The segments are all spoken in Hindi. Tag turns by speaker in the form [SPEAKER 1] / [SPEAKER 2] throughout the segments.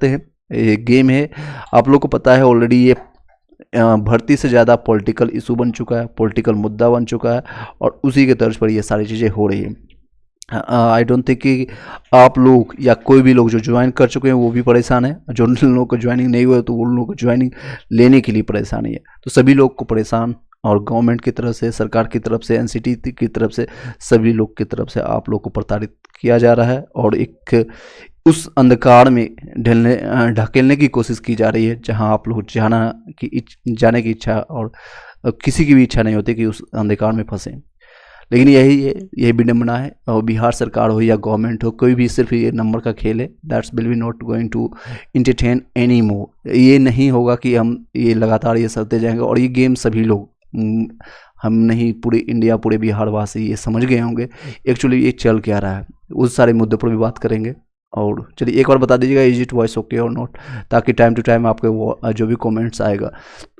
[SPEAKER 1] सकते हैं, ये गेम है। आप लोग को पता है ऑलरेडी ये भर्ती से ज़्यादा पॉलिटिकल इशू बन चुका है, पॉलिटिकल मुद्दा बन चुका है, और उसी के तर्ज पर ये सारी चीज़ें हो रही हैं। आई डोंट थिंक कि आप लोग या कोई भी लोग जो ज्वाइन कर चुके हैं वो भी परेशान है, जो उन लोगों को ज्वाइनिंग नहीं हुआ तो उन लोगों को ज्वाइनिंग लेने के लिए परेशानी है। तो सभी लोग को परेशान, और गवर्नमेंट की तरफ से, सरकार की तरफ से, एनसीटी की तरफ से, सभी लोग की तरफ से आप लोग को प्रताड़ित किया जा रहा है, और एक उस अंधकार में ढकेलने की कोशिश की जा रही है जहां आप लोग जाने की इच्छा और किसी की भी इच्छा नहीं होती कि उस अंधकार में फंसें। लेकिन यही विडम्बना है, और बिहार सरकार हो या गवर्नमेंट हो, कोई भी सिर्फ ये नंबर का खेल है। That's will be not going to entertain any more. ये नहीं होगा कि हम ये लगातार ये चलते जाएंगे, और ये गेम सभी लोग, हम नहीं, पूरे इंडिया, पूरे बिहार वासी ये समझ गए होंगे एक्चुअली ये चल क्या रहा है। उस सारे मुद्दों पर भी बात करेंगे। और चलिए एक बार बता दीजिएगा इज इट वॉइस ओके और नॉट, ताकि टाइम टू टाइम आपके वो जो भी कमेंट्स आएगा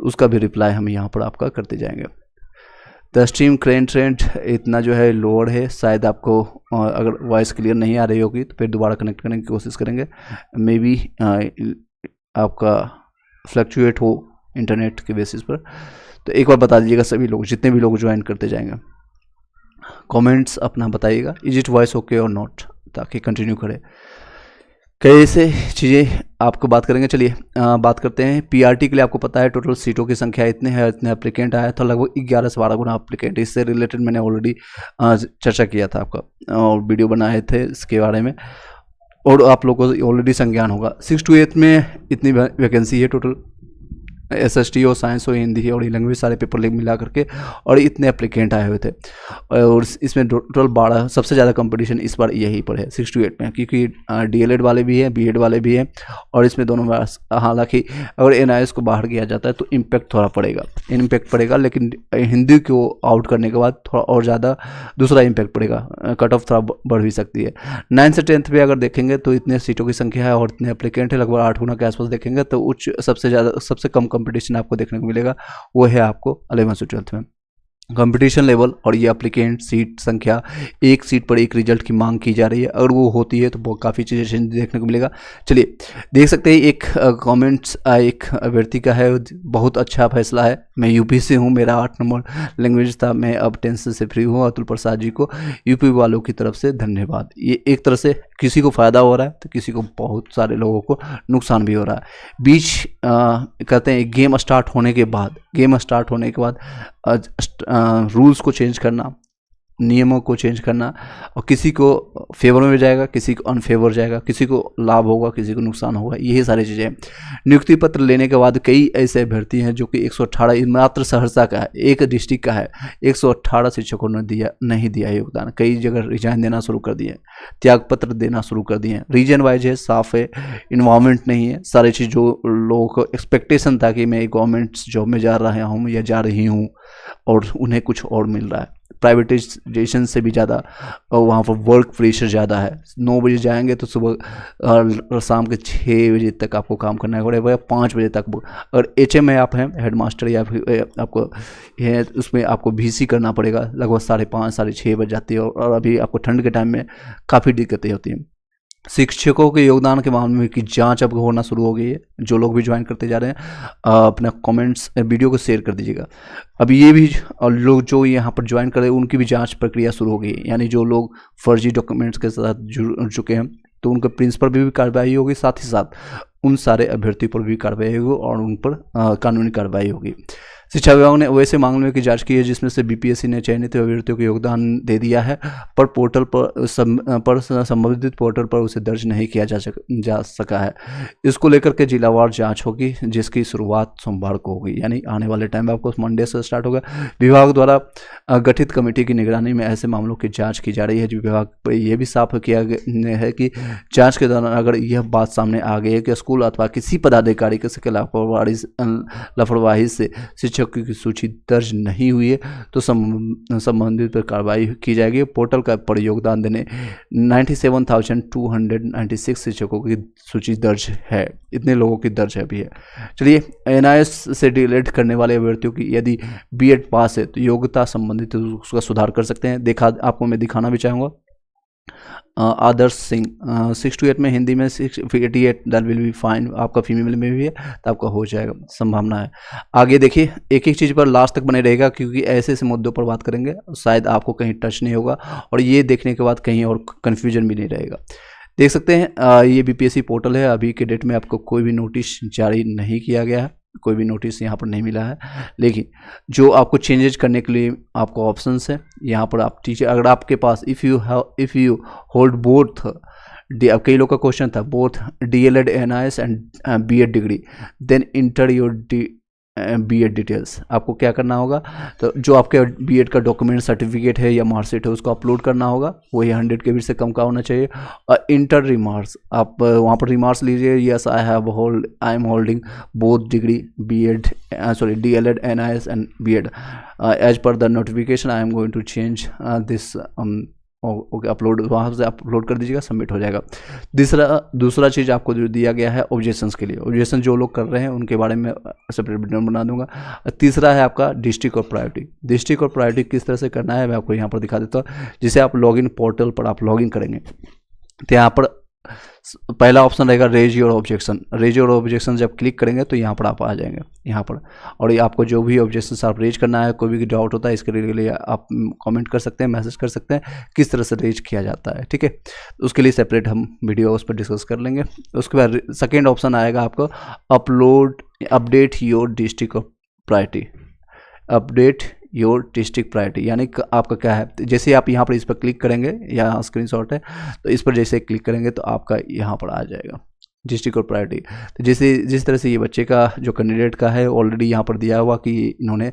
[SPEAKER 1] उसका भी रिप्लाई हम यहाँ पर आपका करते जाएंगे। द स्ट्रीम करेंट ट्रेंड इतना जो है लोअर है, शायद आपको अगर वॉइस क्लियर नहीं आ रही होगी तो फिर दोबारा कनेक्ट करने की कोशिश करेंगे। मे बी आपका फ्लक्चुएट हो इंटरनेट के बेसिस पर। तो एक बार बता दीजिएगा सभी लोग, जितने भी लोग ज्वाइन करते जाएंगे, कमेंट्स अपना बताइएगा इज इट वॉइस ओके और नॉट, ताकि कंटिन्यू करें। कैसे चीज़ें आपको बात करेंगे। चलिए बात करते हैं पीआरटी के लिए। आपको पता है टोटल सीटों की संख्या इतने हैं, इतने एप्लीकेंट आया था, लगभग 11 से 12 गुना एप्लीकेंट। इससे रिलेटेड मैंने ऑलरेडी चर्चा किया था आपका, और वीडियो बनाए थे इसके बारे में, और आप लोगों को ऑलरेडी संज्ञान होगा। 6 to 8 में इतनी वैकेंसी है टोटल, SST हो, साइंस हो, हिंदी और लैंग्वेज सारे पेपर मिला करके, और इतने एप्लीकेंट आए हुए थे। और इसमें टोटल 12, सबसे ज़्यादा कंपटीशन इस बार यहीं पर है 6 to 8 में, क्योंकि DLED वाले भी हैं, BEd वाले भी हैं, और इसमें दोनों में हालांकि अगर NIS को बाहर किया जाता है तो इम्पैक्ट थोड़ा पड़ेगा, लेकिन हिंदी को आउट करने के बाद थोड़ा और ज़्यादा दूसरा इम्पैक्ट पड़ेगा, कट ऑफ थोड़ा बढ़ भी सकती है। 9 से 10th पे अगर देखेंगे तो इतने सीटों की संख्या है और इतने एप्लीकेंट है, लगभग 8 गुना के आसपास देखेंगे तो उच्च सबसे कम कंपटीशन आपको देखने को मिलेगा वो है आपको 11 से 12th में। कंपटीशन लेवल और ये एप्लीकेंट सीट संख्या, एक सीट पर एक रिजल्ट की मांग की जा रही है, अगर वो होती है तो काफ़ी चीज़ें देखने को मिलेगा। चलिए देख सकते हैं एक कमेंट्स एक व्यक्ति का है, बहुत अच्छा फैसला है, मैं यूपी से हूँ, मेरा 8 नंबर लैंग्वेज था, मैं अब टेंशन से फ्री हूँ। अतुल प्रसाद जी को यूपी वालों की तरफ से धन्यवाद। ये एक तरह से किसी को फ़ायदा हो रहा है तो किसी को, बहुत सारे लोगों को नुकसान भी हो रहा है। बीच कहते हैं गेम स्टार्ट होने के बाद रूल्स को चेंज करना, नियमों को चेंज करना, और किसी को फेवर में जाएगा, किसी को अनफेवर जाएगा, किसी को लाभ होगा, किसी को नुकसान होगा, यही सारी चीज़ें। नियुक्ति पत्र लेने के बाद कई ऐसे अभ्यर्थी हैं जो कि 118 मात्र सहरसा का है, एक डिस्ट्रिक्ट का है, 118 शिक्षकों ने नहीं दिया योगदान। कई जगह रिजाइन देना शुरू कर दिए, त्याग पत्र देना शुरू कर दिए। रीजन वाइज है, साफ है, इन्वायरमेंट नहीं है, सारी चीज़ जो लोगों को एक्सपेक्टेशन था कि मैं गवर्नमेंट जॉब में जा रहा हूँ या जा रही हूँ, और उन्हें कुछ और मिल रहा है। प्राइवेटाइजेशन से भी ज़्यादा वहाँ पर वर्क प्रेशर ज़्यादा है। 9 बजे जाएंगे तो सुबह शाम के 6 बजे तक आपको काम करना है, और 5 बजे तक। अगर HM में आप हैं, हेडमास्टर, या फिर आपको है उसमें आपको VC करना पड़ेगा, लगभग 5:30 साढ़े 6 बज जाती है, और अभी आपको ठंड के टाइम में काफ़ी दिक्कतें होती हैं। शिक्षकों के योगदान के मामले में की जांच अब होना शुरू हो गई है। जो लोग भी ज्वाइन करते जा रहे हैं अपना कमेंट्स वीडियो को शेयर कर दीजिएगा। अब ये भी लोग जो यहाँ पर ज्वाइन कर रहे हैं उनकी भी जांच प्रक्रिया शुरू हो गई है, यानी जो लोग फर्जी डॉक्यूमेंट्स के साथ जुड़ चुके हैं तो उनके प्रिंसिपल पर भी कार्रवाई होगी, साथ ही साथ उन सारे अभ्यर्थियों पर भी कार्रवाई होगी और उन पर कानूनी कार्रवाई होगी। शिक्षा विभाग ने वैसे मामलों की जांच की है जिसमें से BPSC ने चयनित अभ्यर्थियों को योगदान दे दिया है, पर पोर्टल पर संबंधित पोर्टल पर उसे दर्ज नहीं किया जा सका है। इसको लेकर के जिलावार जांच होगी, जिसकी शुरुआत सोमवार को होगी, यानी आने वाले टाइम में आपको मंडे से स्टार्ट होगा। विभाग द्वारा गठित कमेटी की निगरानी में ऐसे मामलों की जाँच की जा रही है। विभाग ये भी साफ किया है कि जाँच के दौरान अगर यह बात सामने आ गई है कि स्कूल अथवा किसी पदाधिकारी के लापरवाही से शिक्षक की सूची दर्ज नहीं हुई है तो संबंधित पर कार्रवाई की जाएगी। पोर्टल का पर योगदान देने 97,296 शिक्षकों की सूची दर्ज है, इतने लोगों की दर्ज है अभी है। चलिए NIS से DLED करने वाले अभ्यर्थियों की यदि BEd पास है तो योग्यता संबंधित उसका सुधार कर सकते हैं। आपको मैं दिखाना भी चाहूँगा। आदर्श सिंह 6 to 8 में, हिंदी में 688, दैट विल बी फाइन। आपका फीमेल में भी है तो आपका हो जाएगा, संभावना है। आगे देखिए, एक एक चीज़ पर लास्ट तक बने रहेगा, क्योंकि ऐसे ऐसे मुद्दों पर बात करेंगे शायद आपको कहीं टच नहीं होगा और ये देखने के बाद कहीं और कन्फ्यूजन भी नहीं रहेगा। देख सकते हैं ये बीपीएससी पोर्टल है। अभी के डेट में आपको कोई भी नोटिस जारी नहीं किया गया है, कोई भी नोटिस यहाँ पर नहीं मिला है, लेकिन जो आपको चेंजेज करने के लिए आपको ऑप्शंस है यहाँ पर। आप टीचर, अगर आपके पास इफ़ यू होल्ड बोथ, अब कई लोग का क्वेश्चन था, both DLED NIS and BEd degree, then enter your BEd details. आपको क्या करना होगा, तो जो आपके BEd का डॉक्यूमेंट, सर्टिफिकेट है या मार्कशीट है, उसको अपलोड करना होगा। वही 100 KB से कम का होना चाहिए। और इंटर रिमार्क्स, आप वहाँ पर रिमार्क्स लीजिए, yes I am holding both degree DLED NIS and BEd as per the notification I am going to change this. Okay, upload वहाँ से अपलोड कर दीजिएगा, सबमिट हो जाएगा। दूसरा चीज़ आपको जो दिया गया है ऑब्जेक्शंस के लिए, ऑब्जेक्शन जो लोग कर रहे हैं उनके बारे में सेपरेट वीडियो बना दूंगा। तीसरा है आपका डिस्ट्रिक्ट और प्रायोरिटी। डिस्ट्रिक्ट और प्रायोरिटी किस तरह से करना है मैं आपको यहाँ पर दिखा देता हूँ। जिसे आप लॉगिन पोर्टल पर आप लॉगिन करेंगे तो यहाँ पर पहला ऑप्शन रहेगा raise your objection. Raise your objection जब क्लिक करेंगे तो यहाँ पर आप आ जाएंगे यहाँ पर, और ये आपको जो भी ऑब्जेक्शन आप रेज करना है, कोई भी डाउट होता है, इसके लिए आप कमेंट कर सकते हैं, मैसेज कर सकते हैं किस तरह से रेज किया जाता है, ठीक है। उसके लिए सेपरेट हम वीडियो उस पर डिस्कस कर लेंगे। उसके बाद सेकेंड ऑप्शन आएगा आपको update your district of priority. Update your district priority यानी आपका क्या है, जैसे आप यहाँ पर इस पर क्लिक करेंगे, यहाँ स्क्रीनशॉट है, तो इस पर जैसे क्लिक करेंगे तो आपका यहाँ पर आ जाएगा डिस्ट्रिक्ट और प्रायोरिटी। तो जिस तरह से ये बच्चे का जो कैंडिडेट का है ऑलरेडी यहाँ पर दिया हुआ कि इन्होंने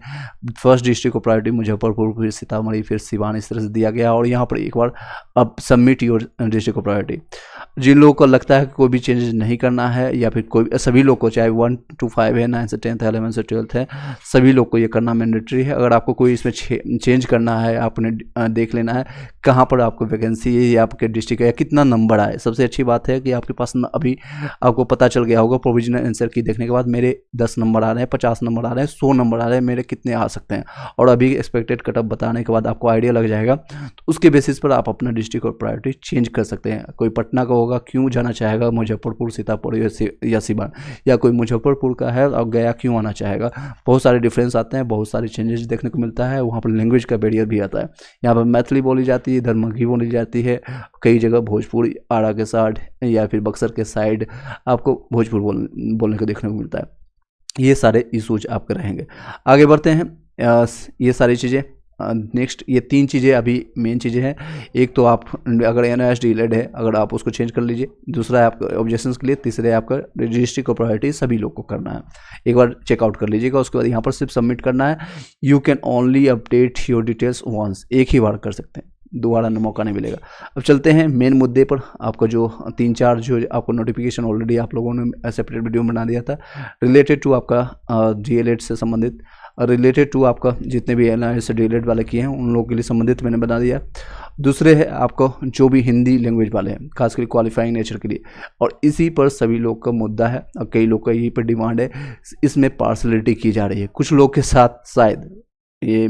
[SPEAKER 1] first district of priority Muzaffarpur, फिर सीतामढ़ी, फिर सिवान, इस तरह से दिया गया। और यहाँ पर एक बार अब submit your district of priority. जिन लोगों को लगता है कि कोई भी चेंजेस नहीं करना है, या फिर कोई सभी लोग को, चाहे 1 to 5 है, 9 से 10th है, 11 से 12th है, सभी लोग को ये करना मैंडेटरी है। अगर आपको कोई इसमें चेंज करना है, आपने देख लेना है कहाँ पर आपको वैकेंसी है या आपके डिस्ट्रिक्ट है या कितना नंबर आए। सबसे अच्छी बात है कि आपके पास अभी आपको पता चल गया होगा प्रोविजनल आंसर की देखने के बाद, मेरे 10 नंबर आ रहे हैं, 50 नंबर आ रहे हैं, 100 नंबर आ रहे हैं, मेरे कितने आ सकते हैं। और अभी एक्सपेक्टेड कटअप बताने के बाद आपको आइडिया लग जाएगा, तो उसके बेसिस पर आप अपना डिस्ट्रिक्ट और प्रायोरिटी चेंज कर सकते हैं। कोई पटना का होगा, क्यों जाना चाहेगा मुजफ्फरपुर, सीतापुर या सिवान, या कोई मुजफ्फरपुर का है और गया क्यों आना चाहेगा। बहुत सारे डिफरेंस आते हैं, बहुत सारे चेंजेस देखने को मिलता है। वहाँ पर लैंग्वेज का बैरियर भी आता है। यहाँ पर मैथिली बोली जाती है, इधर मगही बोली जाती है, कई जगह भोजपुरी आरा के साइड या फिर बक्सर के साइड आपको भोजपुर बोलने को देखने को मिलता है। ये सारे इशूज आपके रहेंगे। आगे बढ़ते हैं। ये सारी चीज़ें नेक्स्ट, ये 3 चीज़ें अभी मेन चीज़ें हैं। एक तो आप अगर NIS DLED है, अगर आप उसको चेंज कर लीजिए। दूसरा है आपका ऑब्जेक्शंस के लिए। तीसरा है आपका डिस्ट्रिक्ट ऑफ प्रायोरिटी, सभी लोग को करना है। एक बार चेकआउट कर लीजिएगा, उसके बाद यहाँ पर सिर्फ सबमिट करना है। You can only update your details once, एक ही बार कर सकते हैं, दोबारा मौका नहीं मिलेगा। अब चलते हैं मेन मुद्दे पर। आपको जो 3-4 जो आपको नोटिफिकेशन ऑलरेडी आप लोगों ने सेपरेट वीडियो बना दिया था, रिलेटेड टू आपका DLED से संबंधित, रिलेटेड टू आपका जितने भी NIS DLED वाले किए हैं उन लोगों के लिए संबंधित मैंने बना दिया। दूसरे है आपको जो भी हिंदी लैंग्वेज वाले हैं, खासकर क्वालिफाइंग नेचर के लिए, और इसी पर सभी लोग का मुद्दा है और कई लोग का यही पर डिमांड है। इसमें पार्सलिटी की जा रही है कुछ लोग के साथ, शायद ये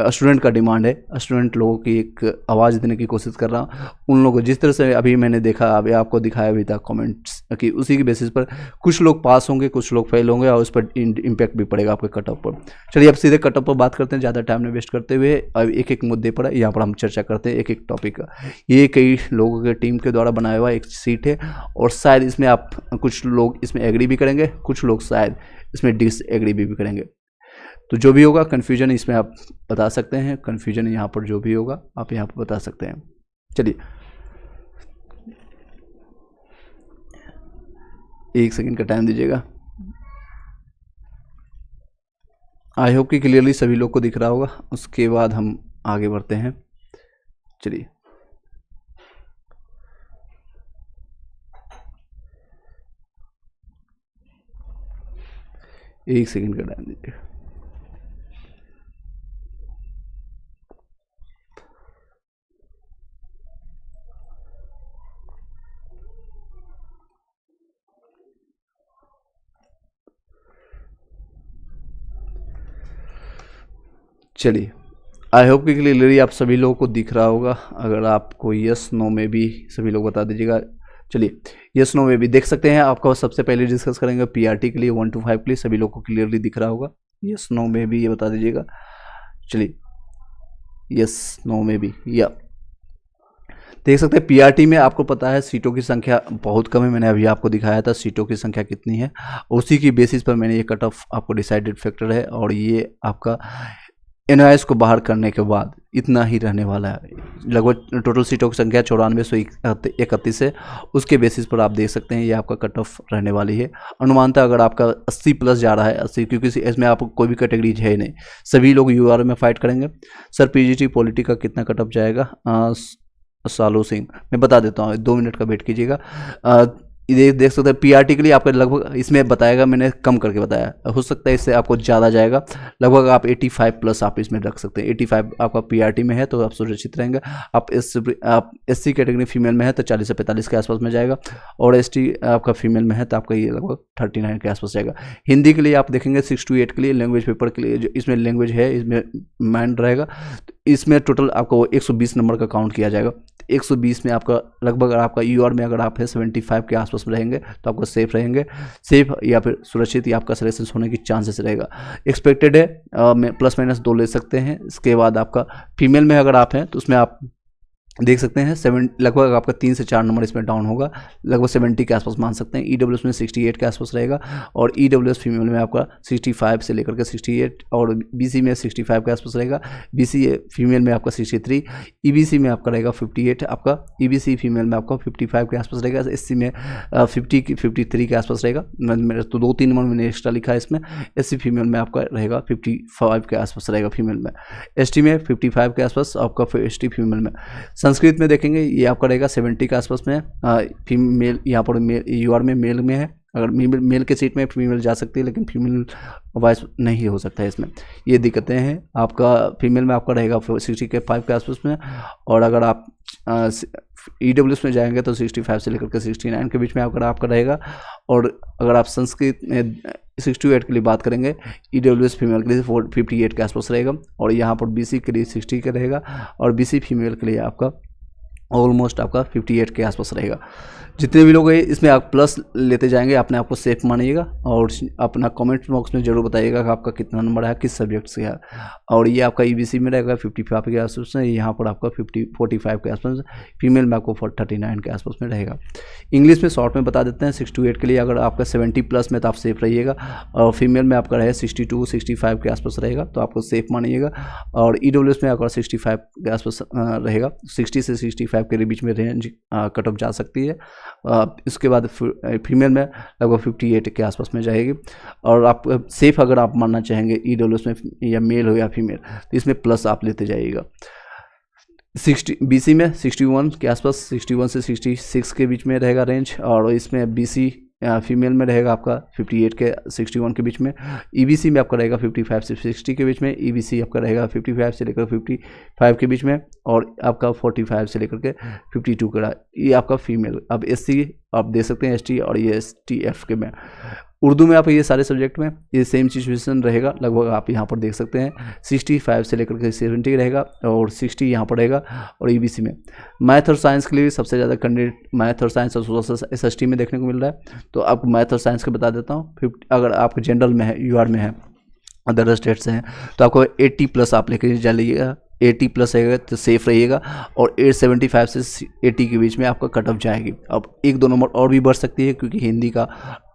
[SPEAKER 1] स्टूडेंट का डिमांड है। स्टूडेंट लोगों की एक आवाज़ देने की कोशिश कर रहा हूँ। उन लोगों को जिस तरह से अभी मैंने देखा, अभी आपको दिखाया भी था कमेंट्स, कि उसी की बेसिस पर कुछ लोग पास होंगे, कुछ लोग फेल होंगे, और उस पर इम्पैक्ट भी पड़ेगा आपके कटअप पर। चलिए अब सीधे कटअप पर बात करते हैं, ज़्यादा टाइम नहीं वेस्ट करते हुए। अब एक एक मुद्दे पर यहाँ पर हम चर्चा करते हैं, एक एक टॉपिक का। ये कई लोगों के टीम के द्वारा बनाया हुआ एक सीट है, और शायद इसमें आप कुछ लोग इसमें एग्री भी करेंगे, कुछ लोग शायद इसमें डिसएग्री भी करेंगे। तो जो भी होगा कन्फ्यूजन इसमें आप बता सकते हैं, कन्फ्यूजन यहाँ पर जो भी होगा आप यहाँ पर बता सकते हैं। चलिए 1 सेकंड का टाइम दीजिएगा। आई होप कि क्लियरली सभी लोग को दिख रहा होगा। उसके बाद हम आगे बढ़ते हैं। चलिए एक सेकंड का टाइम दीजिएगा। चलिए आई होप कि क्लियरली आप सभी लोगों को दिख रहा होगा। अगर आपको यस नो में भी सभी लोग बता दीजिएगा। चलिए यस नो में भी देख सकते हैं। आपका सबसे पहले डिस्कस करेंगे पीआरटी के लिए 1 to 5 के लिए, सभी लोग को क्लियरली दिख रहा होगा। यस नो में भी ये बता दीजिएगा। चलिए यस नो में भी या देख सकते हैं पीआरटी में आपको पता है सीटों की संख्या बहुत कम है। मैंने अभी आपको दिखाया था सीटों की संख्या कितनी है, उसी की बेसिस पर मैंने ये कट ऑफ आपको डिसाइडेड फैक्टर है। और ये आपका एनआईएस को बाहर करने के बाद इतना ही रहने वाला है। लगभग टोटल सीटों की संख्या 9431 है। उसके बेसिस पर आप देख सकते हैं ये आपका कट ऑफ रहने वाली है। अनुमानतः अगर आपका 80 प्लस जा रहा है, 80, क्योंकि इसमें आपको कोई भी कैटेगरीज है नहीं, सभी लोग यूआर में फाइट करेंगे। सर पीजीटी पॉलिटी का कितना कट ऑफ जाएगा? सालो सिंह मैं बता देता हूँ, 2 मिनट का वेट कीजिएगा। ये देख सकते हैं पीआरटी के लिए आपका लगभग इसमें बताएगा, मैंने कम करके बताया, हो सकता है इससे आपको ज़्यादा जाएगा। लगभग आप 85 प्लस आप इसमें रख सकते हैं। 85 आपका पीआरटी में है तो आप सुरक्षित रहेंगे। आप एससी कैटेगरी फीमेल में है तो 40 से 45 के आसपास में जाएगा, और एसटी आपका फीमेल में है तो आपका ये लगभग 39 के आसपास जाएगा। हिंदी के लिए आप देखेंगे 6 to 8 के लिए लैंग्वेज पेपर के लिए जो इसमें लैंग्वेज है इसमें मैन रहेगा। इसमें टोटल आपको 120 नंबर का काउंट किया जाएगा। 120 में आपका लगभग आपका यूआर में अगर आप है 75 के आसपास में रहेंगे तो आपको सेफ रहेंगे। सेफ या फिर सुरक्षित या आपका सिलेक्शन होने की चांसेस रहेगा। एक्सपेक्टेड है प्लस माइनस 2 ले सकते हैं। इसके बाद आपका फीमेल में अगर आप हैं तो उसमें आप देख सकते हैं लगभग आपका 3 से 4 नंबर इसमें डाउन होगा, लगभग 70 के आसपास मान सकते हैं। ईडब्ल्यूएस में 68 के आसपास रहेगा, और ईडब्ल्यूएस फीमेल में आपका 65 से लेकर के 68, और बीसी में 65 के आसपास रहेगा। बीसी फीमेल में आपका 63, ईबीसी में आपका रहेगा 58, आपका ईबीसी फीमेल में आपका 55 के आसपास रहेगा। एससी में 53 के आसपास रहेगा। मेरे तो 2-3 नंबर मैंने एक्स्ट्रा लिखा है इसमें। एससी फीमेल में आपका रहेगा 55 के आसपास रहेगा फीमेल में। एसटी में 55 के आसपास आपका एसटी फीमेल में। संस्कृत में देखेंगे ये आपका रहेगा 70 के आसपास में। फीमेल यहाँ पर मेल यूआर में मेल में है, अगर मेल के सीट में फीमेल जा सकती है लेकिन फीमेल वॉइस नहीं हो सकता है इसमें, ये दिक्कतें हैं। आपका फीमेल में आपका रहेगा 65 के आसपास में, और अगर आप ईडब्ल्यूएस में जाएंगे तो 65 से लेकर के 69 के बीच में आपका रहेगा। और अगर आप संस्कृत में 6 to 8 के लिए बात करेंगे, ईडब्ल्यूएस फीमेल के लिए 58 के आसपास रहेगा, और यहाँ पर बीसी के लिए 60 का रहेगा, और बीसी फीमेल के लिए आपका ऑलमोस्ट आपका 58 के आसपास रहेगा। जितने भी लोग हैं इसमें आप प्लस लेते जाएंगे, अपने आप को सेफ मानिएगा, और अपना कमेंट बॉक्स में जरूर बताइएगा कि आपका कितना नंबर है, किस सब्जेक्ट से है। और ये आपका ईबीसी में रहेगा 55 के आसपास में, यहाँ पर आपका 45 के आसपास, फीमेल में आपको 39 के आसपास में रहेगा। इंग्लिश में शॉर्ट में बता देते हैं 6 to 8 के लिए अगर आपका 70 प्लस में तो आप सेफ रहिएगा, और फीमेल में आपका रहेगा 62-65 के आसपास रहेगा तो आपको सेफ मानिएगा। और ईडब्ल्यूएस में आपका 65 के आसपास रहेगा, 60 से 65 के बीच में रेंज कट ऑफ जा सकती है। इसके बाद फीमेल में लगभग 58 के आसपास में जाएगी। और आप सेफ अगर आप मानना चाहेंगे ईडब्ल्यूएस में, या मेल हो या फीमेल, तो इसमें प्लस आप लेते जाइएगा। 60 बीसी में 61 के आसपास, 61 से 66 के बीच में रहेगा रेंज, और इसमें बीसी फीमेल में रहेगा आपका 58 के 61 के बीच में। ईबीसी में आपका रहेगा 55 से 60 के बीच में। ईबीसी आपका रहेगा 55 से लेकर 55 के बीच में, और आपका 45 से लेकर के 52 का, ये आपका फीमेल। अब एससी आप दे सकते हैं एसटी, और ये एसटीएफ के में। उर्दू में आप ये सारे सब्जेक्ट में ये सेम सिचुएशन रहेगा। लगभग आप यहाँ पर देख सकते हैं 65 से लेकर के 70 रहेगा, और 60 यहाँ पर रहेगा। और ईबीसी में मैथ और साइंस के लिए सबसे ज़्यादा कैंडिडेट मैथ और साइंस और सोशल एसएसटी में देखने को मिल रहा है। तो आपको मैथ और साइंस का बता देता हूँ। अगर आप जनरल में है, यूआर में है, अदर स्टेट से हैं, तो आपको 80 प्लस आप लेकर जाइएगा। 80 प्लस रहेगा तो सेफ रहिएगा, और 875 से 80 के बीच में आपका कट ऑफ जाएगी। अब 1-2 नंबर और भी बढ़ सकती है, क्योंकि हिंदी का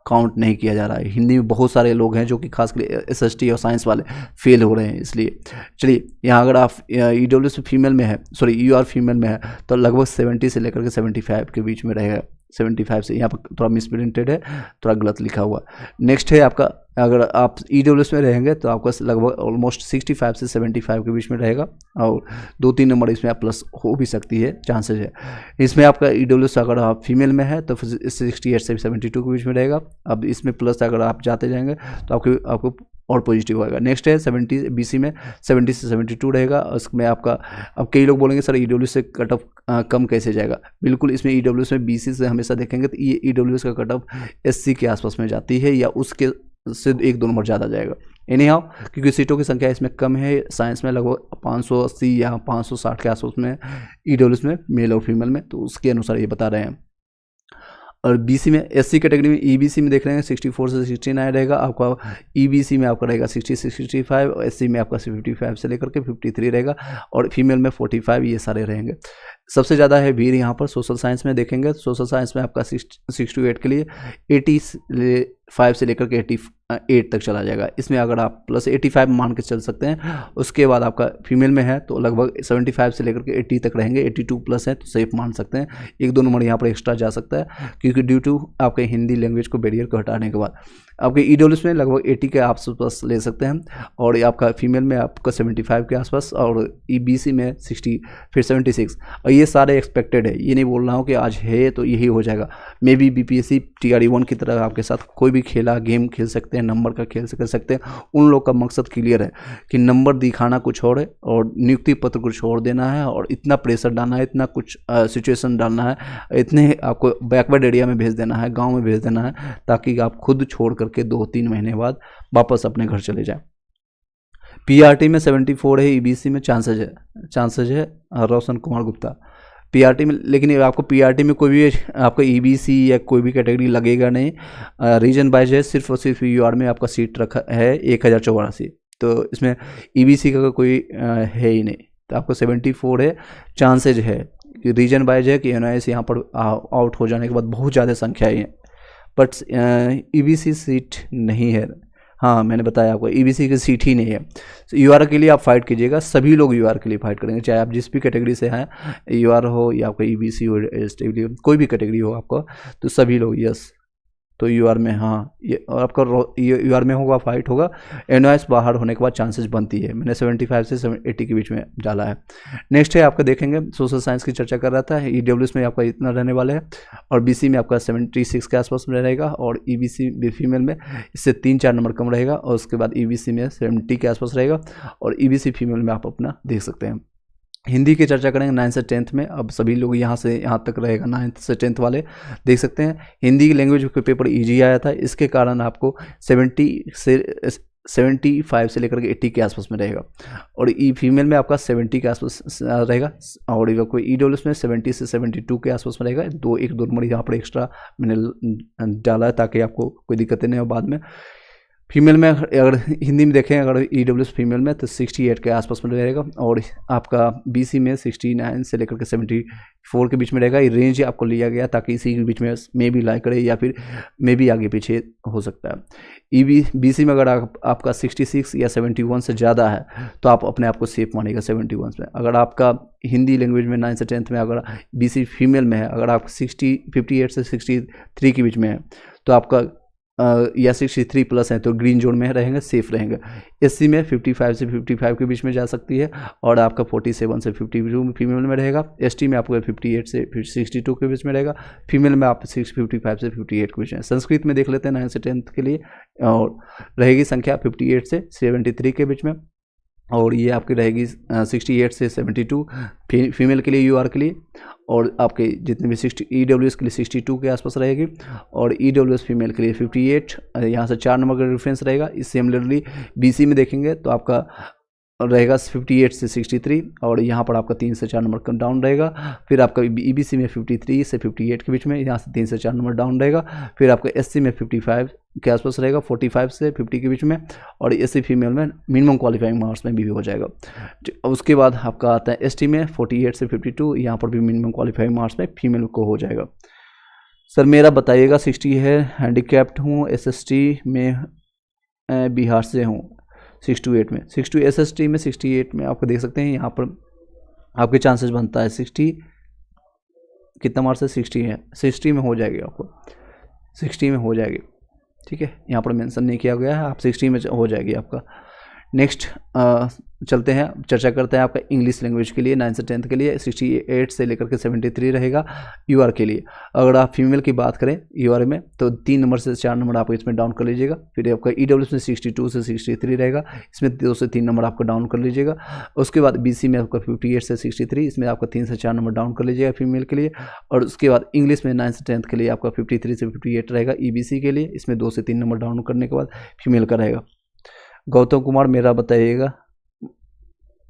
[SPEAKER 1] काउंट नहीं किया जा रहा है। हिंदी में बहुत सारे लोग हैं जो कि खासकर एसएसटी और साइंस वाले फेल हो रहे हैं, इसलिए। चलिए यहाँ अगर आप ईडब्ल्यूएस फीमेल में है, सॉरी यूआर फीमेल में है, तो लगभग 70 से लेकर के 75 के बीच में रहेगा। 75 से यहाँ पर थोड़ा मिसप्रिंटेड है, थोड़ा गलत लिखा हुआ। नेक्स्ट है आपका, अगर आप ईडब्ल्यूएस में रहेंगे तो आपका लगभग ऑलमोस्ट 65 से 75 के बीच में रहेगा, और 2-3 नंबर इसमें आप प्लस हो भी सकती है, चांसेस है। इसमें आपका ईडब्ल्यूएस अगर आप फीमेल में है तो 68 से 72 के बीच में रहेगा। अब इसमें प्लस अगर आप जाते जाएंगे तो आपको और पॉजिटिव होगा। नेक्स्ट है 70 बीसी में 70 से 72 रहेगा। उसमें आपका, अब कई लोग बोलेंगे सर ईडब्ल्यूएस से कट ऑफ कम कैसे जाएगा। बिल्कुल, इसमें ईडब्ल्यूएस में बीसी से हमेशा देखेंगे तो ये ईडब्ल्यूएस का कट ऑफ एससी के आसपास में जाती है, या उसके से 1-2 नंबर ज़्यादा जाएगा। एनी हाउ, क्योंकि सीटों की संख्या इसमें कम है, साइंस में लगभग 580 या 560 के आसपास में, ईडब्ल्यूएस में मेल और फीमेल में, तो उसके अनुसार ये बता रहे हैं। और बीसी में, एससी कैटेगरी में ईबीसी में देख रहे हैं 64 से 69 रहेगा आपका, ईबीसी में आपका रहेगा 60 से 65, और एससी में आपका 55 से लेकर के 53 रहेगा, और फीमेल में 45, ये सारे रहेंगे। सबसे ज़्यादा है भीड़ यहाँ पर सोशल साइंस में देखेंगे, सोशल साइंस में आपका 68 के लिए 85 से लेकर के 88 तक चला जाएगा। इसमें अगर आप प्लस 85 मान के चल सकते हैं। उसके बाद आपका फीमेल में है तो लगभग 75 से लेकर के 80 तक रहेंगे, 82 प्लस है तो सेफ मान सकते हैं। 1-2 नंबर यहाँ पर एक्स्ट्रा जा सकता है, क्योंकि ड्यू टू आपके हिंदी लैंग्वेज को बैरियर को हटाने के बाद आपके ईडब्ल्यूएस में लगभग 80 के आसपास ले सकते हैं, और आपका फीमेल में आपका 75 के आसपास, और ईबीसी में 60, फिर 76। और ये सारे एक्सपेक्टेड है, ये नहीं बोल रहा हूँ कि आज है तो यही हो जाएगा। मे बी बीपीएससी TRE 1 की तरह आपके साथ कोई भी गेम खेल सकते हैं, नंबर का खेल कर सकते हैं। उन लोग का मकसद क्लियर है कि नंबर दिखाना कुछ और है और नियुक्ति पत्र कुछ और देना है, और इतना प्रेशर डालना है, इतना कुछ सिचुएशन डालना है, इतने आपको बैकवर्ड एरिया में भेज देना है, गाँव में भेज देना है, ताकि आप खुद छोड़ करके 2-3 महीने बाद वापस अपने घर चले जाएं। पीआरटी में 74 है, ईबीसी में चांसेज है रोशन कुमार गुप्ता पीआरटी में। लेकिन आपको पीआरटी में कोई भी आपका ईबीसी या कोई भी कैटेगरी लगेगा नहीं, रीजन वाइज है, सिर्फ और सिर्फ यूआर में आपका सीट रखा है 1084, तो इसमें ईबीसी का कोई है ही नहीं, तो आपको 74 है, चांसेज है। रीजन वाइज है कि एनआईएस यहाँ पर आउट हो जाने के बाद बहुत ज़्यादा संख्या है, बट ईबीसी सीट नहीं है। हाँ, मैंने बताया आपको ईबीसी की सीट ही नहीं है। तो यूआर के लिए आप फाइट कीजिएगा, सभी लोग यूआर के लिए फाइट करेंगे, चाहे आप जिस भी कैटेगरी से हैं, यूआर हो या आपका ईबीसी हो, एसटी, कोई भी कैटेगरी हो आपको, तो सभी लोग यस। तो यूआर में, हाँ, ये और आपका यूआर में होगा, फाइट होगा। एनआईएस बाहर होने के बाद चांसेस बनती है, मैंने 75 से 80 के बीच में डाला है। नेक्स्ट है आपका देखेंगे, सोशल साइंस की चर्चा कर रहा था, ईडब्ल्यूएस में आपका इतना रहने वाले है, और बीसी में आपका 76 के आसपास में रहेगा, और ईबीसी फीमेल में इससे 3-4 नंबर कम रहेगा, और उसके बाद ईबीसी में 70 के आसपास रहेगा, और ईबीसी फीमेल में आप अपना देख सकते हैं। हिंदी की चर्चा करेंगे 9 से 10th में, अब सभी लोग यहाँ से यहाँ तक रहेगा, 9th से 10th वाले देख सकते हैं। हिंदी की लैंग्वेज का पेपर इजी आया था, इसके कारण आपको 75 से लेकर के 80 के आसपास में रहेगा, और ई फीमेल में आपका 70 के आसपास रहेगा, और कोई ईडब्ल्यूएस में 70 से 72 के आसपास में रहेगा। 1-2 नंबर यहाँ पर एक्स्ट्रा मैंने डाला है ताकि आपको कोई दिक्कतें नहीं हो बाद में। फीमेल में अगर हिंदी में देखें, अगर ईडब्ल्यूएस फीमेल में तो 68 के आसपास में रहेगा, और आपका बीसी में 69 से लेकर के 74 के बीच में रहेगा। ये रेंज आपको लिया गया ताकि इसी के बीच में भी लाई करे, या फिर मे भी आगे पीछे हो सकता है। बीसी में अगर आपका 66 या 71 से ज़्यादा है तो आप अपने आप को सेफ मानेगा 71 में। अगर आपका हिंदी लैंग्वेज में 9 से 10th में अगर बीसी फीमेल में है, अगर आप 58 से 63 के बीच में है तो आपका या 63 प्लस है तो ग्रीन जोन में रहेंगे, सेफ रहेंगे। एससी में 55 से 55 के बीच में जा सकती है, और आपका 47 से 52 फीमेल में रहेगा। एसटी में आपको 58 से 62 के बीच में रहेगा। फीमेल में आप 55 से 58 के बीच में। संस्कृत में देख लेते हैं 9 से 10th के लिए, और रहेगी संख्या 58 से 73 के बीच में, और ये आपकी रहेगी 68 से 72 फीमेल के लिए, यूआर के लिए, और आपके जितने भी ईडब्ल्यूएस के लिए 62 के आसपास रहेगी, और ईडब्ल्यूएस फीमेल के लिए 58, यहाँ से 4 नंबर का डिफरेंस रहेगा। इस सिमिलरली बीसी में देखेंगे तो आपका रहेगा 58 से 63, और यहाँ पर आपका 3 से 4 नंबर कम डाउन रहेगा। फिर आपका ईबीसी में 53 से 58 के बीच में, यहाँ से 3 से 4 नंबर डाउन रहेगा। फिर आपका एससी में 55 के आसपास रहेगा, 45 से 50 के बीच में, और एससी फीमेल में मिनिमम क्वालिफाइंग मार्क्स में भी हो जाएगा। उसके बाद आपका आता है एसटी में 48 से 52, यहाँ पर भी मिनिमम क्वालिफाइंग मार्क्स में फीमेल को हो जाएगा। सर मेरा बताइएगा 60 है, हैंडीकैप्ड हूँ, एसएसटी में बिहार से हूँ। 68 में 62 एसएसटी में 68 में आपको देख सकते हैं, यहाँ पर आपके चांसेस बनता है 60 कितना मार्क्स है, 60 है, 60 में हो जाएगी, आपको 60 में हो जाएगी। ठीक है, यहाँ पर मेंशन नहीं किया गया है, आप 60 में हो जाएगी आपका। नेक्स्ट चलते हैं, चर्चा करते हैं आपका इंग्लिश लैंग्वेज के लिए 9 से 10th के लिए 68 से लेकर के 73 रहेगा यूआर के लिए। अगर आप फीमेल की बात करें यूआर में तो 3 नंबर से 4 नंबर आप इसमें डाउन कर लीजिएगा। फिर आपका ईडब्ल्यूएस में 62 से 63 रहेगा, इसमें 2 से 3 नंबर आपको डाउन कर लीजिएगा। उसके बाद बीसी में आपका 58 से 63, इसमें आपका 3 से 4 नंबर डाउन कर लीजिएगा फीमेल के लिए। और उसके बाद इंग्लिश में 9 से 10th के लिए आपका 53 से 58 रहेगा ईबीसी के लिए, इसमें 2 से 3 नंबर डाउन करने के बाद फीमेल का रहेगा। गौतम कुमार मेरा बताइएगा,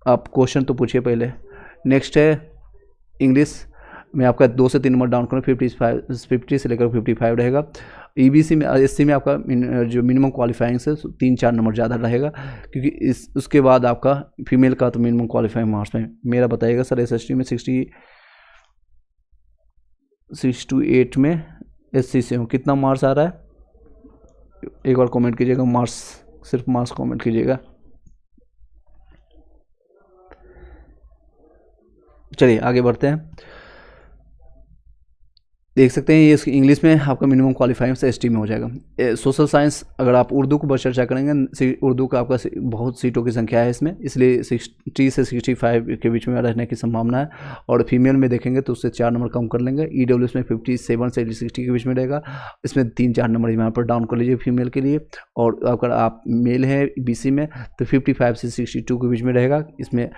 [SPEAKER 1] आप क्वेश्चन तो पूछिए पहले। नेक्स्ट है इंग्लिश में आपका 2 से 3 नंबर डाउन करो, 50 से लेकर 55 रहेगा। ईबीसी में एससी में आपका जो मिनिमम क्वालिफाइंग से 3-4 नंबर ज़्यादा रहेगा, क्योंकि इस उसके बाद आपका फीमेल का तो मिनिमम क्वालिफाइंग मार्क्स में मेरा बताइएगा सर। एसएसटी में 6 to 8 में एससी से हूँ, कितना मार्क्स आ रहा है एक बार कमेंट कीजिएगा, मार्क्स सिर्फ मार्क्स कमेंट कीजिएगा। चलिए आगे बढ़ते हैं। देख सकते हैं ये इंग्लिश में आपका मिनिमम क्वालिफाइंग से एसटी में हो जाएगा। सोशल साइंस अगर आप उर्दू को बस चर्चा करेंगे, उर्दू का आपका बहुत सीटों की संख्या है इसमें, इसलिए 60 से 65 के बीच में रहने की संभावना है। और फीमेल में देखेंगे तो उससे 4 नंबर कम कर लेंगे। ईडब्ल्यूएस में 57 से 60 के बीच में रहेगा, इसमें 3-4 नंबर यहाँ पर डाउन कर लीजिए फीमेल के लिए। और अगर आप मेल है बीसी में तो 55 से 62 के बीच में रहेगा इसमें।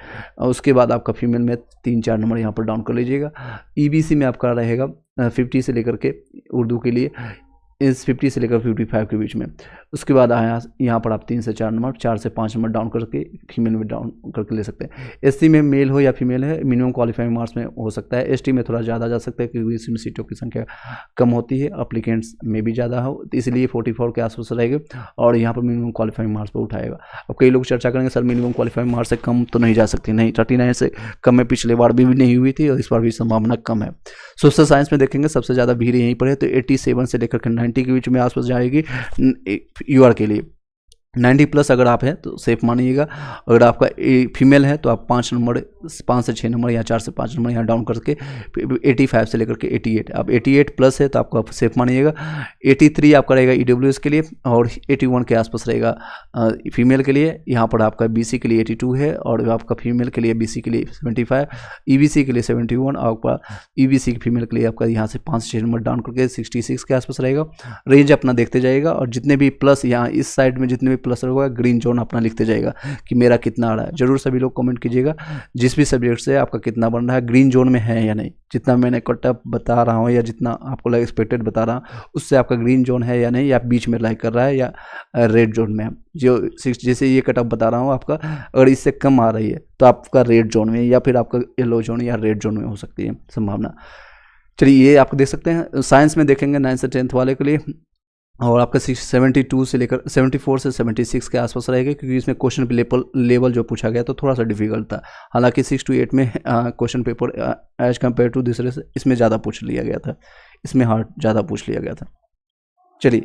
[SPEAKER 1] उसके बाद आपका फीमेल में 3-4 नंबर यहाँ पर डाउन कर लीजिएगा। ईबीसी में आपका रहेगा 50 से लेकर के उर्दू के लिए इस 50 से लेकर 55 के बीच में। उसके बाद यहाँ पर आप 3 से 4 नंबर, 4 से 5 नंबर डाउन करके फीमेल में डाउन करके ले सकते हैं। एससी में मेल हो या फीमेल है मिनिमम क्वालिफाइंग मार्क्स में हो सकता है। एसटी में थोड़ा ज़्यादा जा सकता है क्योंकि इसमें सीटों की संख्या कम होती है, अप्लीकेंट्स में भी ज़्यादा हो, इसलिए 44 के आसपास रहेगा और यहाँ पर मिनिमम क्वालिफाइंग मार्क्स पर उठाएगा। अब कई लोग चर्चा करेंगे सर मिनिमम क्वालिफाइंग मार्क्स से कम तो नहीं जा सकती, नहीं 39 से कम में पिछले बार भी नहीं हुई थी और इस बार भी संभावना कम है। सोशल साइंस में देखेंगे सबसे ज़्यादा भीड़ यहीं पर है, तो 87 से लेकर के 90 के बीच में आसपास जाएगी यूआर के लिए। 90 प्लस अगर आप हैं तो सेफ मानिएगा। अगर आपका फीमेल है तो आप 5 से 6 नंबर या 4 से 5 नंबर यहाँ डाउन करके 85 से लेकर के 88, अब 88 प्लस है तो आपको सेफ मानिएगा। 83 आपका रहेगा ईडब्ल्यूएस के लिए और 81 के आसपास रहेगा फीमेल के लिए। यहाँ पर आपका बीसी के लिए 82 है और आपका फीमेल के लिए बीसी के लिए 75, ईबीसी के लिए 71, और आपका ईबीसी की फीमेल के लिए आपका यहाँ से 5 से 6 नंबर डाउन करके 66 के आसपास रहेगा। रेंज अपना देखते जाएगा और जितने भी प्लस यहाँ इस साइड में जितने भी प्लस होगा ग्रीन जोन अपना लिखते जाएगा कि मेरा कितना आ रहा है। जरूर सभी लोग कमेंट कीजिएगा जिस भी सब्जेक्ट से आपका कितना बन रहा है, ग्रीन जोन में है या नहीं। जितना मैंने कट ऑफ बता रहा हूँ या जितना आपको एक्सपेक्टेड बता रहा हूँ उससे आपका ग्रीन जोन है या नहीं, या बीच में लाइक कर रहा है या रेड जोन में है। जो जैसे ये कट ऑफ बता रहा हूँ आपका अगर इससे कम आ रही है तो आपका रेड जोन में या फिर आपका येलो जोन या रेड जोन में हो सकती है संभावना। चलिए ये आप देख सकते हैं। साइंस में देखेंगे 9 से 10 वाले के लिए और आपका 72 से लेकर 74 से 76 के आसपास रहेगा, क्योंकि इसमें क्वेश्चन लेवल जो पूछा गया तो थोड़ा सा डिफिकल्ट था। हालांकि 6 to 8 में question paper as compare to दूसरे से इसमें ज़्यादा पूछ लिया गया था, इसमें हार्ड ज़्यादा पूछ लिया गया था। चलिए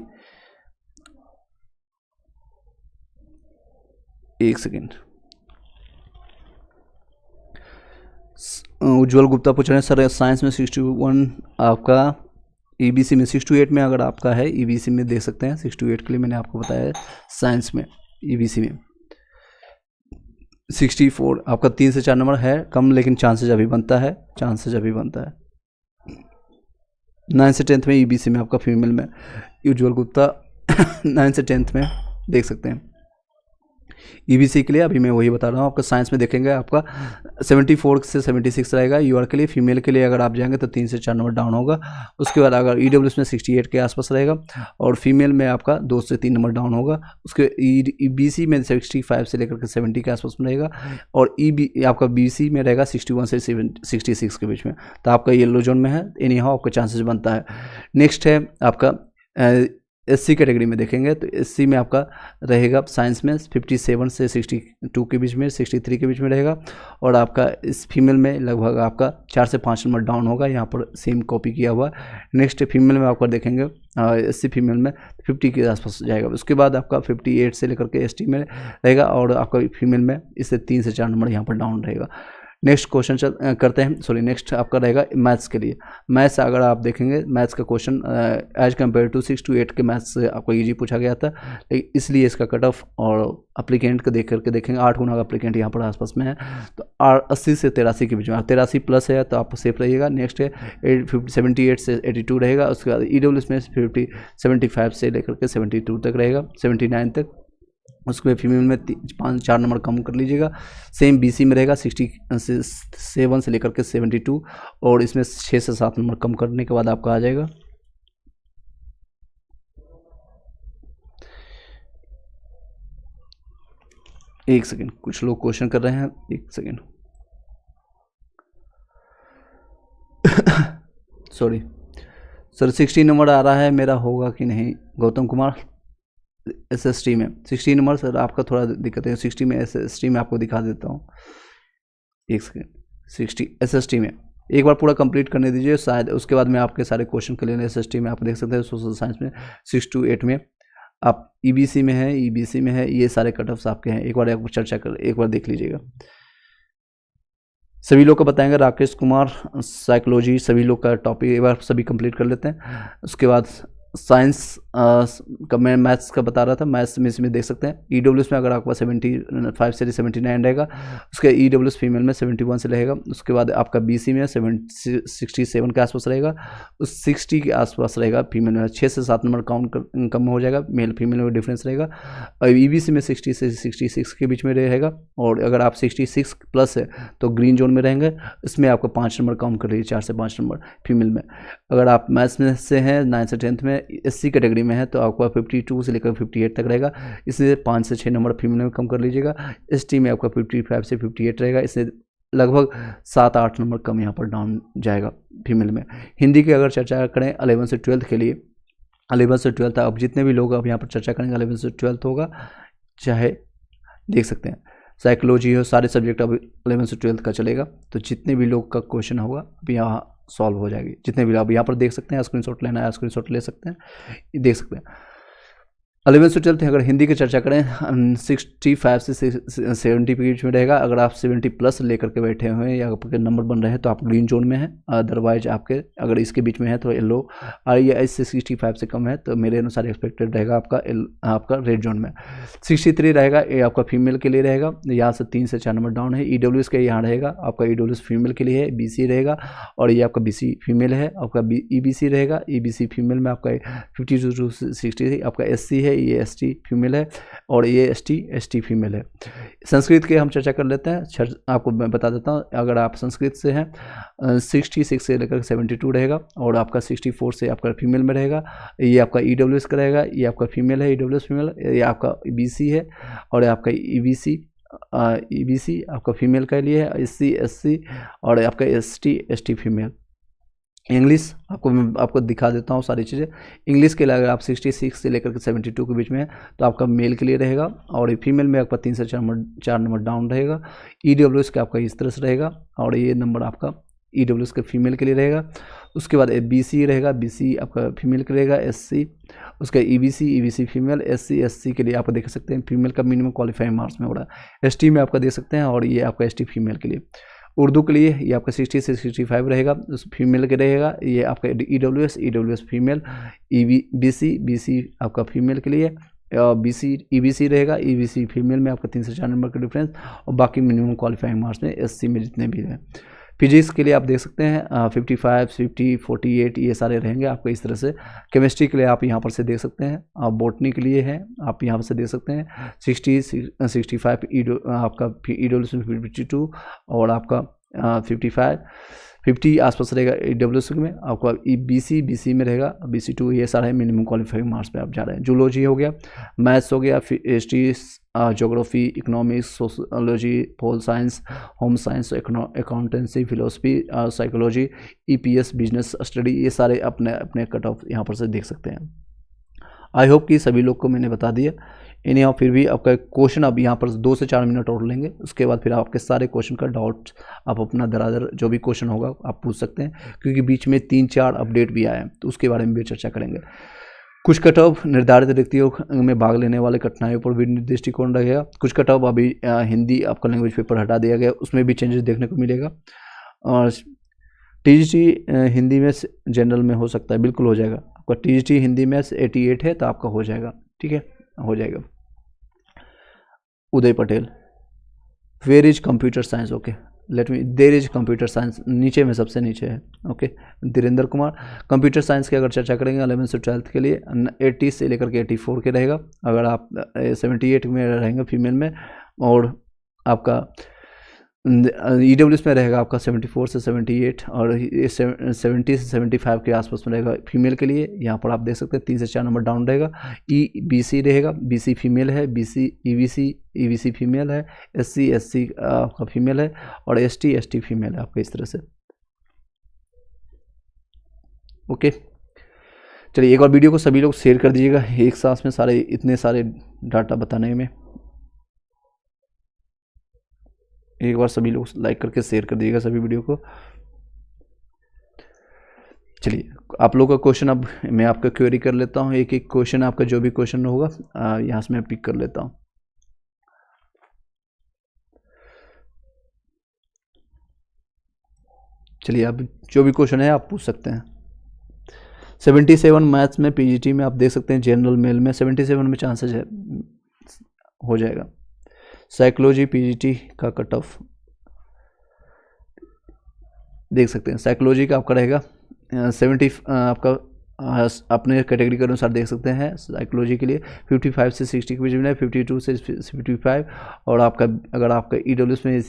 [SPEAKER 1] एक सेकेंड। उज्ज्वल गुप्ता पूछ रहे हैं सर साइंस में 61 आपका ईबीसी में 6 to 8 में अगर आपका है ईबीसी में देख सकते हैं 6 to 8 के लिए मैंने आपको बताया है। साइंस में ईबीसी में 64 आपका 3 से 4 नंबर है कम, लेकिन चांसेज अभी बनता है, 9 से 10th में ईबीसी में आपका फीमेल में उज्ज्वल गुप्ता 9 से 10th में देख सकते हैं। ईबीसी के लिए अभी मैं वही बता रहा हूँ। आपका साइंस में देखेंगे आपका 74 से 76 रहेगा यूआर के लिए। फीमेल के लिए अगर आप जाएंगे तो 3 से 4 नंबर डाउन होगा। उसके बाद अगर ईडब्ल्यूएस में 68 के आसपास रहेगा और फीमेल में आपका 2 से 3 नंबर डाउन होगा। उसके ईबीसी में 65 से लेकर के 70 के आसपास में रहेगा और आपका बीसी में रहेगा 61 से 66 के बीच में, तो आपका येलो जोन में है, एनी हाउ आपका चांसेस बनता है। नेक्स्ट है आपका एससी कैटेगरी में देखेंगे तो एससी में आपका रहेगा साइंस में 57 से 62 के बीच में, 63 के बीच में रहेगा और आपका इस फीमेल में लगभग आपका 4 से 5 नंबर डाउन होगा। यहाँ पर सेम कॉपी किया हुआ। नेक्स्ट फीमेल में आपका देखेंगे एससी फीमेल में 50 के आसपास जाएगा। उसके बाद आपका 58 से लेकर के एसटी में रहेगा और आपका फीमेल में इससे 3 से 4 नंबर यहाँ पर डाउन रहेगा। नेक्स्ट क्वेश्चन करते हैं। नेक्स्ट आपका रहेगा मैथ्स के लिए। मैथ्स अगर आप देखेंगे मैथ्स का question as compare to 6 to 8 के मैथ्स से आपको ईजी पूछा गया था, लेकिन इसलिए इसका कट ऑफ और अप्लीकेंट को देख करके देखेंगे 8 गुना का अप्लीकेंट यहाँ पर आसपास में है, तो 80 से 83 के बीच में, 83 प्लस है तो आप सेफ रहिएगा। नेक्स्ट है 78 से 82 रहेगा। उसके बाद ईडब्ल्यूएस में 75 से लेकर के 72 तक रहेगा, 79 तक। उसके फीमेल में 5-4 नंबर कम कर लीजिएगा। सेम बीसी में रहेगा 67 से लेकर के 72 और इसमें 6 से 7 नंबर कम करने के बाद आपका आ जाएगा एक सेकेंड, कुछ लोग क्वेश्चन कर रहे हैं, एक सेकेंड। सॉरी सर, 60 नंबर आ रहा है मेरा, होगा कि नहीं? गौतम कुमार, SST में 60 नंबर सर आपका थोड़ा दिक्कत है। 60 में SST में आपको दिखा देता हूँ, एक सेकेंड। 60 SST में एक बार पूरा कंप्लीट करने दीजिए, शायद उसके बाद मैं आपके सारे क्वेश्चन के लिए SST में आप देख सकते हैं। सोशल साइंस में 6 to 8 में आप EBC में है, EBC में है, ये सारे कट ऑफ्स आपके हैं। एक बार आप चर्चा कर, एक बार देख लीजिएगा। सभी लोग को बताएंगे, राकेश कुमार साइकोलॉजी, सभी लोग का टॉपिक एक बार सभी कंप्लीट कर लेते हैं। उसके बाद साइंस का मैं मैथ्स का बता रहा था, मैथ्स में इसमें देख सकते हैं। EWS में अगर आपका 75 से 79 रहेगा, उसके EWS फीमेल में 71 से रहेगा। उसके बाद आपका BC में 67 के आसपास रहेगा, उस 60 के आसपास रहेगा फीमेल में। 6 से 7 नंबर काउंट कम हो जाएगा, मेल फीमेल में डिफरेंस रहेगा। और EBC में 60 से 66 के बीच में रहेगा। और अगर आप 66 प्लस है तो ग्रीन जोन में रहेंगे, इसमें आपको 5 नंबर काउंट कर लीजिए, 4 से 5 नंबर फीमेल में। अगर आप मैथ्स में से हैं 9 से 10th में SC कैटेगरी में है तो आपका 52 से लेकर 58 तक रहेगा, इससे 5 से 6 नंबर फीमेल में कम कर लीजिएगा। ST में आपका 55 से 58 रहेगा, इससे लगभग 7-8 नंबर कम यहाँ पर डाउन जाएगा फीमेल में। हिंदी की अगर चर्चा करें 11 से 12th के लिए, 11 से 12th अब जितने भी लोग अब यहाँ पर चर्चा करेंगे 11 से 12th होगा, चाहे देख सकते हैं साइकोलॉजी हो, सारे सब्जेक्ट अब 11 से 12th का चलेगा। तो जितने भी लोग का क्वेश्चन होगा अब यहाँ सॉल्व हो जाएगी, जितने भी आप यहाँ पर देख सकते हैं। स्क्रीनशॉट लेना है स्क्रीनशॉट ले सकते हैं, देख सकते हैं। 11 से 12th अगर हिंदी की चर्चा करें 65 से 70 के बीच में रहेगा। अगर आप 70 प्लस लेकर के बैठे हुए हैं या आपके नंबर बन रहे हैं तो आप ग्रीन जोन में हैं, अदरवाइज आपके अगर इसके बीच में है तो येलो, और ये इससे 65 से कम है तो मेरे अनुसार एक्सपेक्टेड रहेगा आपका रेड जोन में। 63 रहेगा, ये आपका फीमेल के लिए रहेगा, यहाँ से 3 से 4 नंबर डाउन है। EWS का यहाँ रहेगा, आपका EWS फीमेल के लिए है, BC रहेगा, और ये आपका BC फीमेल है। आपका EBC रहेगा, EBC फीमेल में आपका 52 to 60 आपका SC है, ये ST फीमेल है, और ये ST फीमेल है। संस्कृत के हम चर्चा कर लेते हैं, आपको मैं बता देता हूँ। अगर आप संस्कृत से हैं 66 से लेकर 72 रहेगा, और आपका 64 से आपका फीमेल में रहेगा। ये आपका EWS का रहेगा, ये आपका फीमेल है, EWS फीमेल, ये आपका BC है, और आपका EBC आपका फीमेल के लिए है, SC और आपका ST फीमेल। इंग्लिश आपको दिखा देता हूँ सारी चीज़ें। इंग्लिश के लिए अगर आप 66 से लेकर के 72 के बीच में है तो आपका मेल के लिए रहेगा, और फीमेल में आपका 3 से 4 नंबर डाउन रहेगा। EWS का आपका इस तरह से रहेगा, और ये नंबर आपका EWS के फीमेल के लिए रहेगा। उसके बाद BC रहेगा, BC आपका फीमेल के रहेगा, SC उसका EBC फीमेल, SC के लिए आप देख सकते हैं फीमेल का मिनिमम क्वालिफाइंग मार्क्स में हो रहा है। ST में आपका देख सकते हैं, और ये आपका ST फीमेल के लिए। उर्दू के लिए ये आपका 60 से 65 रहेगा, उस फीमेल के रहेगा। ये आपका EWS फीमेल, BC आपका फीमेल के लिए, EBC रहेगा, EBC फीमेल में आपका 3 से 4 नंबर का डिफरेंस, और बाकी मिनिमम क्वालिफाइंग मार्क्स में SC में जितने भी हैं। फिजिक्स के लिए आप देख सकते हैं 55, 50, 48 ये सारे रहेंगे आपको इस तरह से। केमिस्ट्री के लिए आप यहाँ पर से देख सकते हैं, बॉटनी के लिए है आप यहाँ पर से देख सकते हैं 60, 65 आपका EWS में 52, और आपका 55, 50 आसपास रहेगा EWS में। आपका BC में रहेगा, BC2 ये सारे मिनिमम क्वालिफाइंग मार्क्स पे आप जा रहे हैं। जूलॉजी हो गया, मैथ्स हो गया, history, geography, economics, sociology, pol science, home science, accountancy, philosophy, psychology, EPS, business study, ये सारे अपने अपने कट ऑफ यहाँ पर से देख सकते हैं। आई होप कि सभी लोग को मैंने बता दिया। इन्हें फिर भी आपका क्वेश्चन अब यहाँ पर 2 से 4 मिनट और लेंगे, उसके बाद फिर आपके सारे क्वेश्चन का डाउट आप अपना दरादर जो भी क्वेश्चन होगा आप पूछ सकते हैं, क्योंकि बीच में 3-4 अपडेट भी आए हैं तो उसके बारे में भी चर्चा करेंगे। कुछ कट ऑफ निर्धारित रिक्तियों में भाग लेने वाले कठिनाइयों पर भी दृष्टिकोण रहेगा। कुछ कट ऑफ अभी हिंदी आपका लैंग्वेज पेपर हटा दिया गया, उसमें भी चेंजेस देखने को मिलेगा। और TGT हिंदी में जनरल में हो सकता है, बिल्कुल हो जाएगा आपका। TGT हिंदी में 88 है तो आपका हो जाएगा, ठीक है, हो जाएगा। Uday Patel, where is computer science, okay let me, there is computer science नीचे में सबसे नीचे है, okay. Dhirendra Kumar, computer science की अगर चर्चा करेंगे 11 से 12th के लिए 80 से लेकर के 84 के रहेगा। अगर आप 78 में रहेंगे फीमेल में, और आपका EWS में रहेगा आपका 74 से 78 और 70 से 75 के आसपास में रहेगा फीमेल के लिए। यहाँ पर आप देख सकते हैं 3 से 4 नंबर डाउन रहेगा। EBC रहेगा, BC फीमेल है, BC EBC फीमेल है, SC का फीमेल है और ST फीमेल है आपका, इस तरह से। ओके, चलिए एक और वीडियो को सभी लोग शेयर कर दीजिएगा एक साथ में, सारे इतने सारे डाटा बताने में। एक बार सभी लोग लाइक करके शेयर कर दीजिएगा सभी वीडियो को। चलिए आप लोगों का क्वेश्चन अब मैं आपका क्वेरी कर लेता हूँ। एक एक क्वेश्चन आपका जो भी क्वेश्चन होगा यहाँ से मैं पिक कर लेता हूँ। चलिए अब जो भी क्वेश्चन है आप पूछ सकते हैं। 77 मैथ्स में PGT में आप देख सकते हैं, जनरल मेल में 77 में चांसेस है हो जाएगा। साइकोलॉजी PGT का कट ऑफ देख सकते हैं, साइकोलॉजी का आपका रहेगा 70 आपका अपने कैटेगरी के अनुसार देख सकते हैं। साइकोलॉजी के लिए 55 से 60 के बीच में है, 52 से 55 और आपका अगर आपका EWS में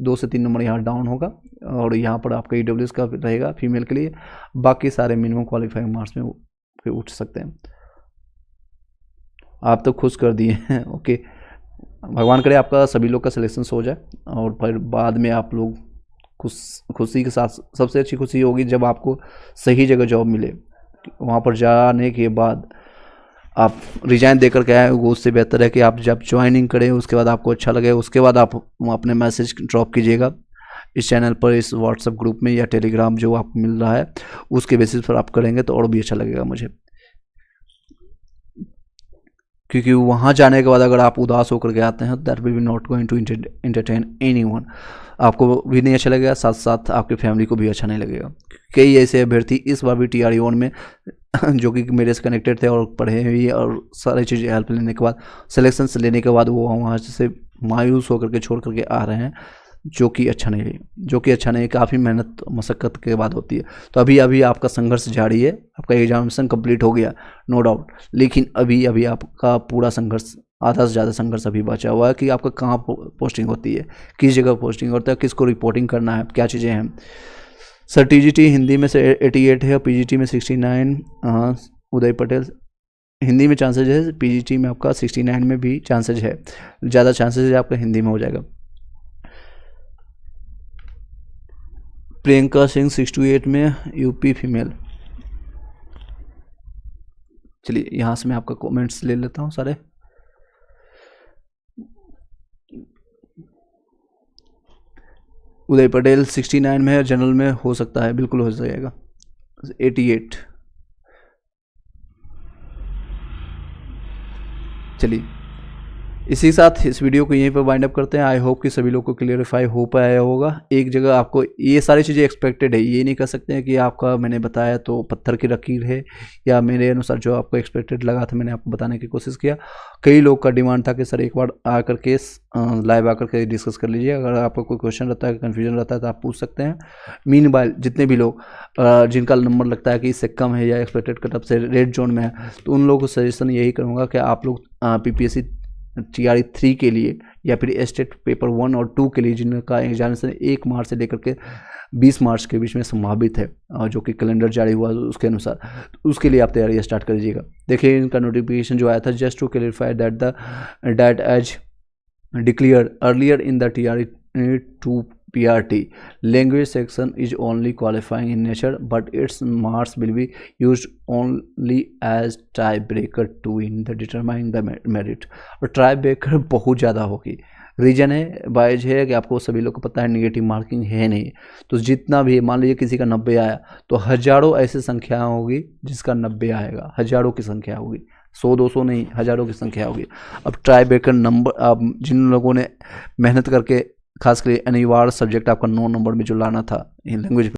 [SPEAKER 1] 2 से 3 नंबर यहाँ डाउन होगा और यहाँ पर आपका EWS का रहेगा फीमेल के लिए। बाकी सारे मिनिमम क्वालिफाइंग मार्क्स में उठ सकते हैं। आप तो खुश कर दिए हैं। ओके, भगवान करे आपका सभी लोग का सिलेक्शन हो जाए और फिर बाद में आप लोग खुशी के साथ, सबसे अच्छी खुशी होगी जब आपको सही जगह जॉब मिले। वहाँ पर जाने के बाद आप रिजाइन देकर के आए, वो उससे बेहतर है कि आप जब ज्वाइनिंग करें उसके बाद आपको अच्छा लगे, उसके बाद आप अपने मैसेज ड्रॉप कीजिएगा इस चैनल पर, इस व्हाट्सएप ग्रुप में या टेलीग्राम जो आपको मिल रहा है उसके बेसिस पर आप करेंगे तो और भी अच्छा लगेगा मुझे। क्योंकि वहाँ जाने के बाद अगर आप उदास होकर के आते हैं that will be not going to entertain anyone, आपको भी नहीं अच्छा लगेगा, साथ साथ आपकी फैमिली को भी अच्छा नहीं लगेगा। कई ऐसे अभ्यर्थी इस बार भी TRE-1 में जो कि मेरे से कनेक्टेड थे और पढ़े हुए और सारी चीज़ें हेल्प लेने के बाद, सिलेक्शन से लेने के बाद वो वहाँ से मायूस होकर के छोड़ करके आ रहे हैं, जो कि अच्छा नहीं है, काफ़ी मेहनत मशक्क़त के बाद होती है। तो अभी आपका संघर्ष जारी है, आपका एग्जामिनेशन कंप्लीट हो गया नो डाउट, लेकिन अभी आपका पूरा संघर्ष, आधा से ज़्यादा संघर्ष अभी बचा हुआ है कि आपका कहाँ पोस्टिंग होती है, किस जगह पोस्टिंग होता है, किसको रिपोर्टिंग करना है, क्या चीज़ें हैं। सर TGT हिंदी में से 88 है और PGT में 69। उदय पटेल हिंदी में चांसेज है, PGT में आपका 69 में भी चांसेज है, ज़्यादा चांसेज है आपका हिंदी में हो जाएगा। प्रियंका सिंह 68 में UP फीमेल। चलिए यहाँ से मैं आपका कमेंट्स ले लेता हूँ सारे। उदय पटेल 69 में है, जनरल में हो सकता है, बिल्कुल हो जाएगा 88। चलिए इसी साथ इस वीडियो को यहीं पर वाइंड अप करते हैं। आई होप कि सभी लोग को क्लियरिफाई हो पाया होगा। एक जगह आपको ये सारी चीज़ें एक्सपेक्टेड है, ये नहीं कर सकते हैं कि आपका मैंने बताया तो पत्थर की लकीर है, या मेरे अनुसार जो आपको एक्सपेक्टेड लगा था मैंने आपको बताने की कोशिश किया। कई लोग का डिमांड था कि सर एक बार आकर के लाइव आकर के डिस्कस कर लीजिए, अगर आपको कोई क्वेश्चन रहता है, कन्फ्यूजन रहता है तो आप पूछ सकते हैं। मीनवाइल जितने भी लोग जिनका नंबर लगता है कि इससे कम है या एक्सपेक्टेड कटअप से रेड जोन में है, तो उन लोगों को सजेशन यही करूँगा कि आप लोग PPSC TRE 3 के लिए या फिर स्टेट पेपर 1 और 2 के लिए जिनका एग्जामिनेशन 1 मार्च से लेकर के 20 मार्च के बीच में संभावित है, जो कि कैलेंडर जारी हुआ उसके अनुसार, तो उसके लिए आप तैयारी स्टार्ट कर दीजिएगा। देखिए इनका नोटिफिकेशन जो आया था, just to clarify that as declared earlier in the TRE 2 PRT language section is only qualifying in nature, but its marks will be used only as tiebreaker to in the determining the merit। और टाइब्रेकर बहुत ज़्यादा होगी। रीज़न है बाइज है कि आपको सभी लोग को पता है निगेटिव मार्किंग है नहीं, तो जितना भी मान लीजिए किसी का 90 आया तो हज़ारों ऐसी संख्या होगी जिसका 90 आएगा, हज़ारों की संख्या होगी, 100-200 नहीं, हज़ारों की संख्या होगी। अब टाइब्रेकर नंबर, अब जिन लोगों ने मेहनत करके खास कर अनिवार्य सब्जेक्ट आपका 9 नंबर में जो लाना था लैंग्वेज